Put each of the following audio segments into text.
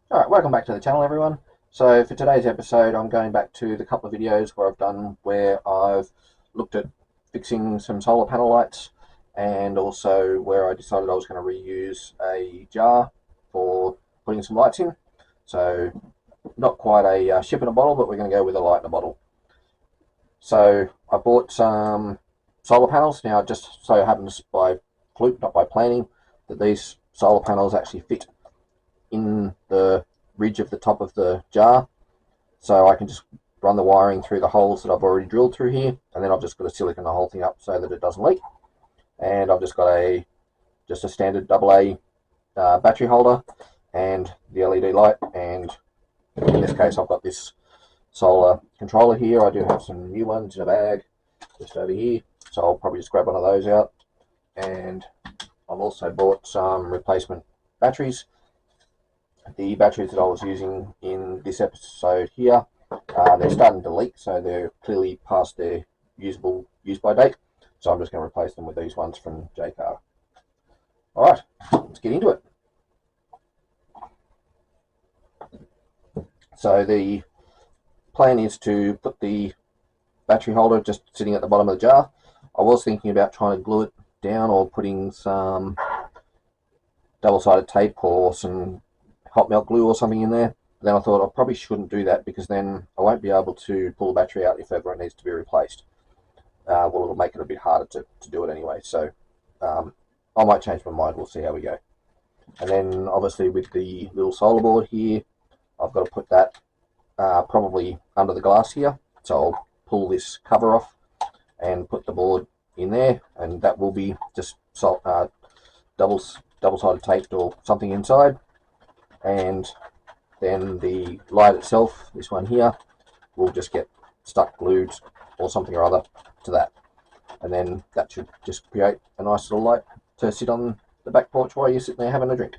Alright, welcome back to the channel everyone. So for today's episode I'm going back to the couple of videos where I've done where I've looked at fixing some solar panel lights, and also where I decided I was going to reuse a jar for putting some lights in. So not quite a ship in a bottle, but we're going to go with a light in a bottle. So I bought some solar panels. Now it just so happens by fluke, not by planning, that these solar panels actually fit in the ridge of the top of the jar, so I can just run the wiring through the holes that I've already drilled through here, and then I've just got to silicon the whole thing up so that it doesn't leak. And I've just got just a standard AA battery holder and the LED light, and in this case I've got this solar controller here. I do have some new ones in a bag just over here, so I'll probably just grab one of those out. And I've also bought some replacement batteries. The batteries that I was using in this episode here, they're starting to leak, so they're clearly past their usable use by date. So I'm just going to replace them with these ones from Jaycar. Alright, let's get into it. So the plan is to put the battery holder just sitting at the bottom of the jar. I was thinking about trying to glue it down or putting some double-sided tape or some hot melt glue or something in there. But then I thought I probably shouldn't do that, because then I won't be able to pull the battery out if ever it needs to be replaced. Well, it'll make it a bit harder to do it anyway. So I might change my mind. We'll see how we go. And then obviously with the little solar board here, I've got to put that probably under the glass here. So I'll pull this cover off and put the board in there, and that will be just double-sided taped or something inside. And then the light itself, this one here, will just get stuck glued or something or other to that, and then that should just create a nice little light to sit on the back porch while you're sitting there having a drink.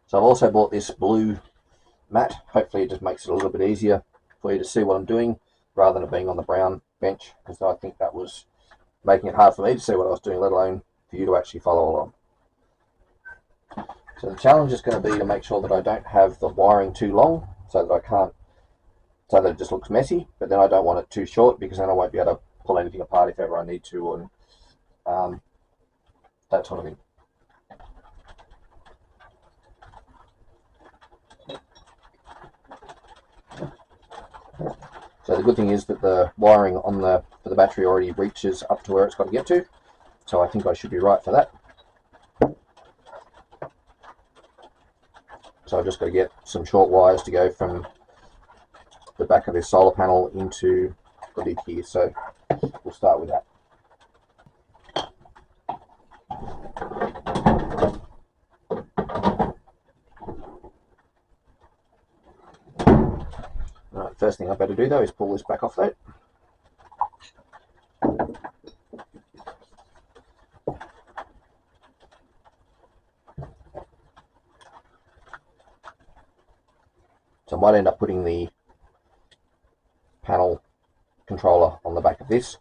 So I've also bought this blue mat. Hopefully it just makes it a little bit easier for you to see what I'm doing rather than it being on the brown bench, because I think that was making it hard for me to see what I was doing, let alone for you to actually follow along. So the challenge is going to be to make sure that I don't have the wiring too long, so that I can't, so that it just looks messy, but then I don't want it too short, because then I won't be able to pull anything apart if ever I need to, and that sort of thing. So the good thing is that the wiring on for the battery already reaches up to where it's got to get to, so I think I should be right for that. So I've just got to get some short wires to go from the back of this solar panel into the lid here, so we'll start with that. Right, first thing I better do though is pull this back off though. So I might end up putting the panel controller on the back of this,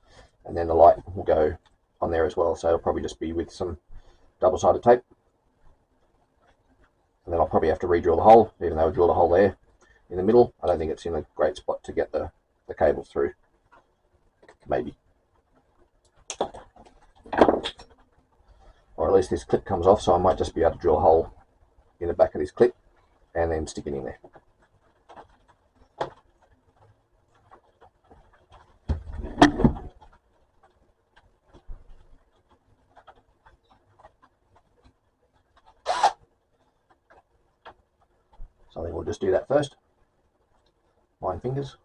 and then the light will go on there as well, so it'll probably just be with some double-sided tape. And then I'll probably have to re-drill the hole, even though I drilled a hole there in the middle. I don't think it's in a great spot to get the cables through. Maybe. Or at least this clip comes off, so I might just be able to drill a hole in the back of this clip and then stick it in there. So I think we'll just do that first. Line fingers.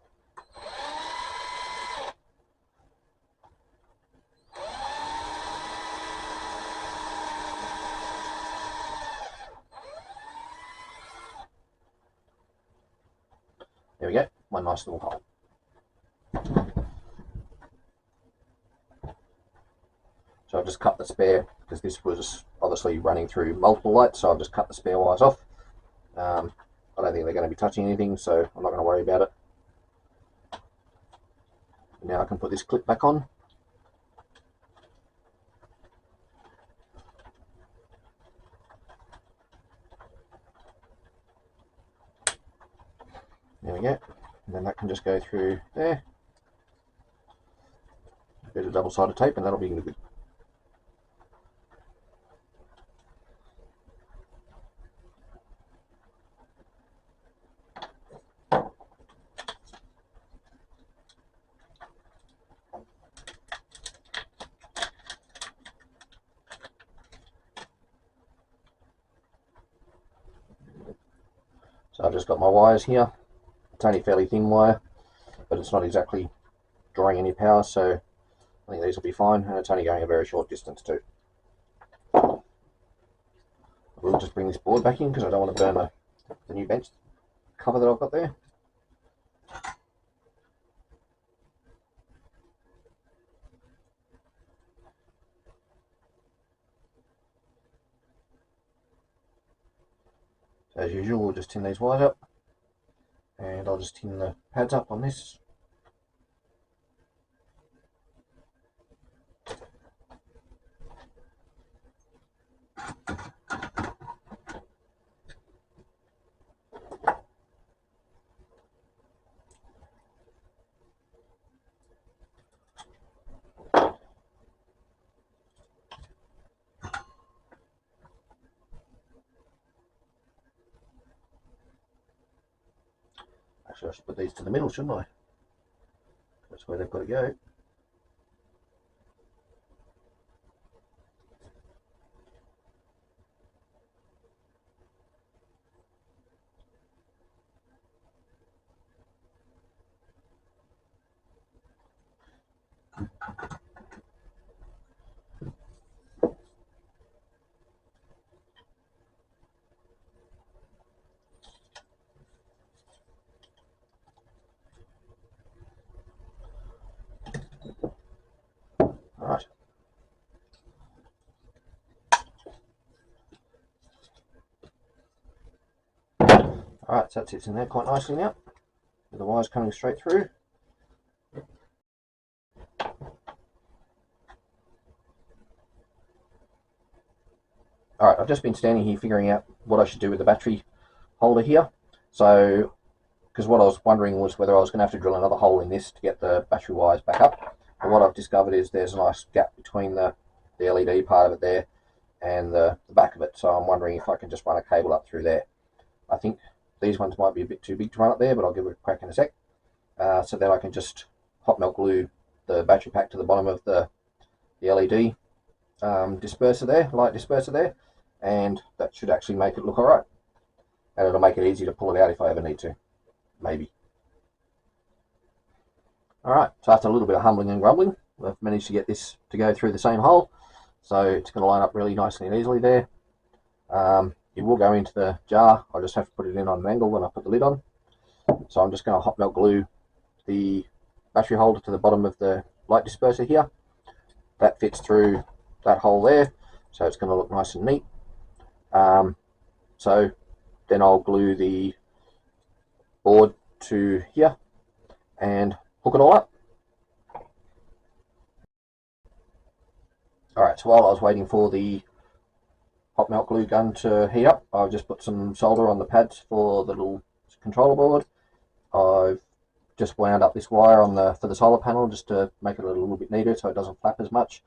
There we go, one nice little hole. So I've just cut the spare, because this was obviously running through multiple lights, so I've just cut the spare wires off. I don't think they're going to be touching anything, so I'm not going to worry about it. Now I can put this clip back on. There we go. And then that can just go through there. A bit of double-sided tape and that'll be good. So I've just got my wires here. It's only fairly thin wire, but it's not exactly drawing any power, so I think these will be fine, and it's only going a very short distance too. We'll just bring this board back in because I don't want to burn the new bench cover that I've got there. So as usual, we'll just tin these wires up, and I'll just tin the pads up on this. Actually, I should put these to the middle, shouldn't I? That's where they've got to go. Alright. Alright, so that sits in there quite nicely now, with the wires coming straight through. Alright, I've just been standing here figuring out what I should do with the battery holder here. So, because what I was wondering was whether I was going to have to drill another hole in this to get the battery wires back up. But what I've discovered is there's a nice gap between the LED part of it there and the back of it. So I'm wondering if I can just run a cable up through there. I think these ones might be a bit too big to run up there, but I'll give it a crack in a sec. So then I can just hot melt glue the battery pack to the bottom of the LED disperser there, light disperser there, and that should actually make it look alright. And it'll make it easy to pull it out if I ever need to. Maybe. Alright, so after a little bit of humbling and grumbling, I've managed to get this to go through the same hole. So it's going to line up really nicely and easily there. It will go into the jar. I just have to put it in on an angle when I put the lid on. So I'm just going to hot melt glue the battery holder to the bottom of the light disperser here. That fits through that hole there, so it's going to look nice and neat. So then I'll glue the board to here and hook it all up. Alright, so while I was waiting for the hot melt glue gun to heat up, I've just put some solder on the pads for the little controller board. I've just wound up this wire on for the solar panel just to make it a little bit neater so it doesn't flap as much,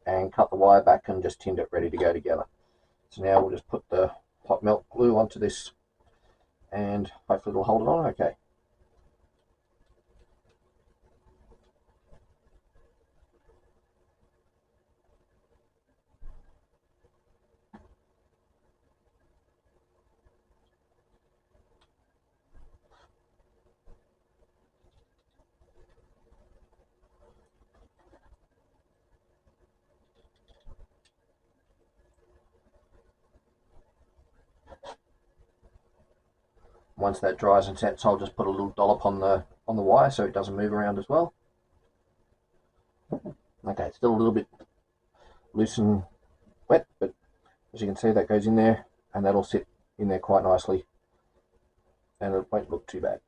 and cut the wire back and just tinned it ready to go together. So now we'll just put the hot melt glue onto this and hopefully it'll hold it on okay. Once that dries and sets, I'll just put a little dollop on the wire so it doesn't move around as well. Okay, it's still a little bit loose and wet, but as you can see, that goes in there and that'll sit in there quite nicely and it won't look too bad.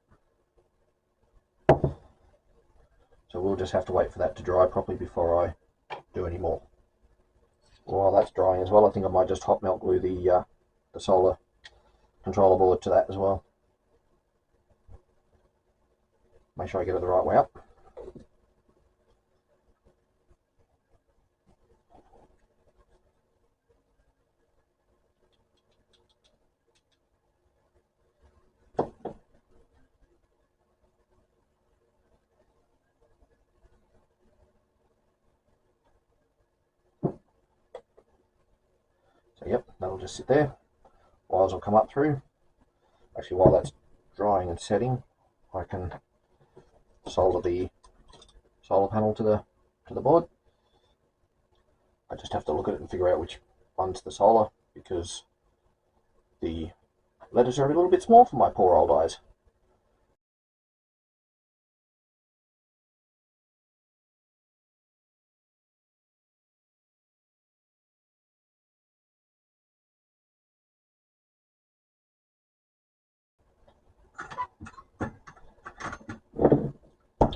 So we'll just have to wait for that to dry properly before I do any more. While that's drying as well, I think I might just hot melt glue the solar controller board to that as well. Make sure I get it the right way up. So yep, that'll just sit there. Wires will come up through. Actually, while that's drying and setting, I can solder the solar panel to the board. I just have to look at it and figure out which one's the solar, because the letters are a little bit small for my poor old eyes.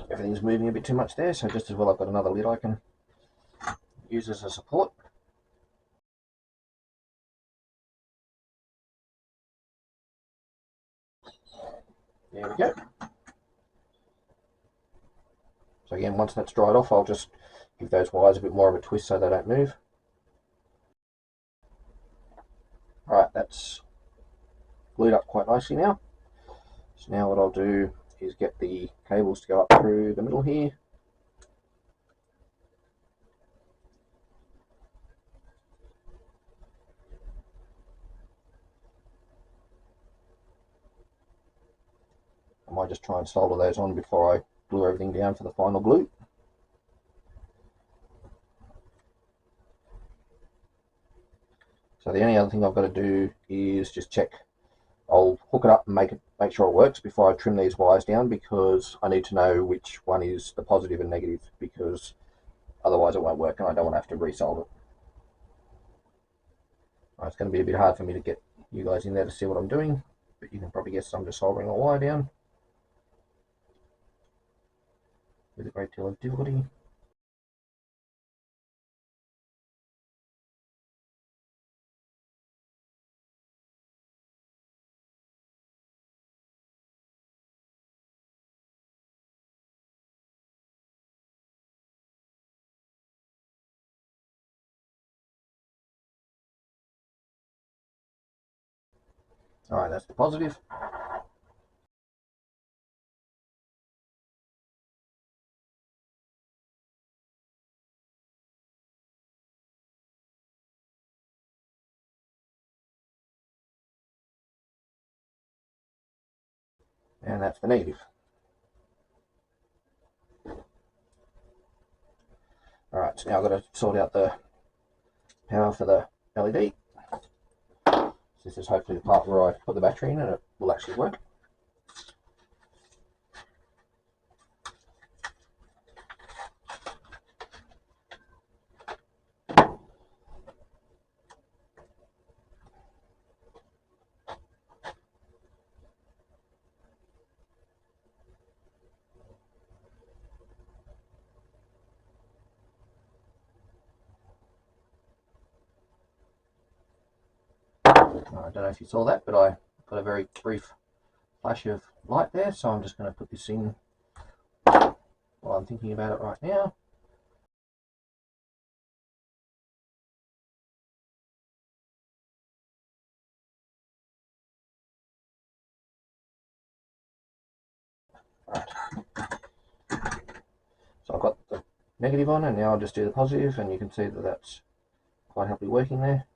Everything's moving a bit too much there, so just as well I've got another lid I can use as a support. There we go. So again, once that's dried off, I'll just give those wires a bit more of a twist so they don't move. Alright, that's glued up quite nicely now. So now what I'll do is get the cables to go up through the middle here. I might just try and solder those on before I glue everything down for the final glue. So the only other thing I've got to do is just check. I'll hook it up and make sure it works before I trim these wires down, because I need to know which one is the positive and negative, because otherwise it won't work and I don't want to have to resolder it. It's going to be a bit hard for me to get you guys in there to see what I'm doing, but you can probably guess I'm just soldering a wire down with a great deal of difficulty. Alright, that's the positive. And that's the negative. Alright, so now I've got to sort out the power for the LED. This is hopefully the part where I put the battery in and it will actually work. I don't know if you saw that, but I got a very brief flash of light there, so I'm just going to put this in while I'm thinking about it right now. Right. So I've got the negative on, and now I'll just do the positive, and you can see that that's quite happily working there.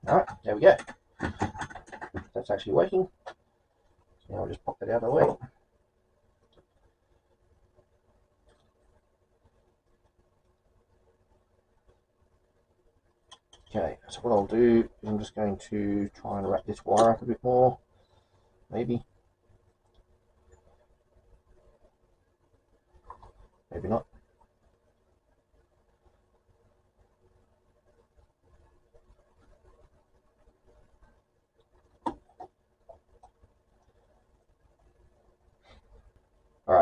Alright, there we go. That's actually working. So now I'll just pop that out of the way. Okay, so what I'll do is I'm just going to try and wrap this wire up a bit more, maybe. Maybe not.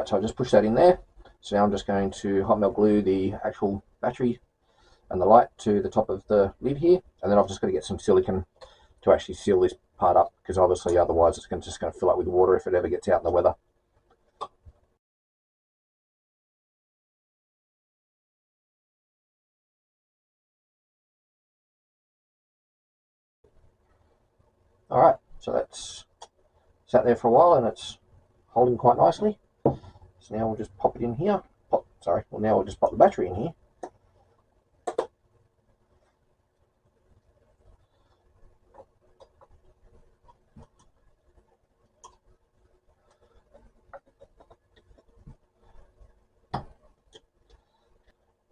Alright, so I just pushed that in there. So now I'm just going to hot melt glue the actual battery and the light to the top of the lid here, and then I've just got to get some silicone to actually seal this part up, because obviously otherwise it's just going to fill up with water if it ever gets out in the weather. Alright, so that's sat there for a while and it's holding quite nicely. So now we'll just pop it in here. Now we'll just pop the battery in here.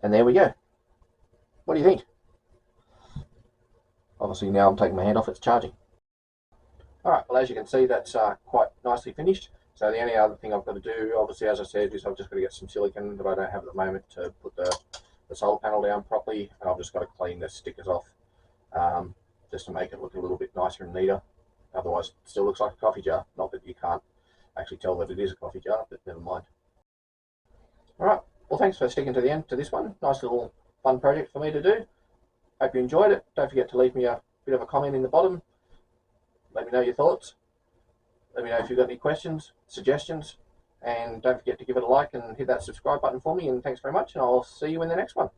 And there we go. What do you think? Obviously now I'm taking my hand off, it's charging. Alright, well, as you can see, that's quite nicely finished. So the only other thing I've got to do, obviously, as I said, is I've just got to get some silicone that I don't have at the moment to put the solar panel down properly, and I've just got to clean the stickers off just to make it look a little bit nicer and neater. Otherwise, it still looks like a coffee jar. Not that you can't actually tell that it is a coffee jar, but never mind. Alright, well, thanks for sticking to the end to this one. Nice little fun project for me to do. Hope you enjoyed it. Don't forget to leave me a bit of a comment in the bottom. Let me know your thoughts. Let me know if you've got any questions, suggestions, and don't forget to give it a like and hit that subscribe button for me. And thanks very much, and I'll see you in the next one.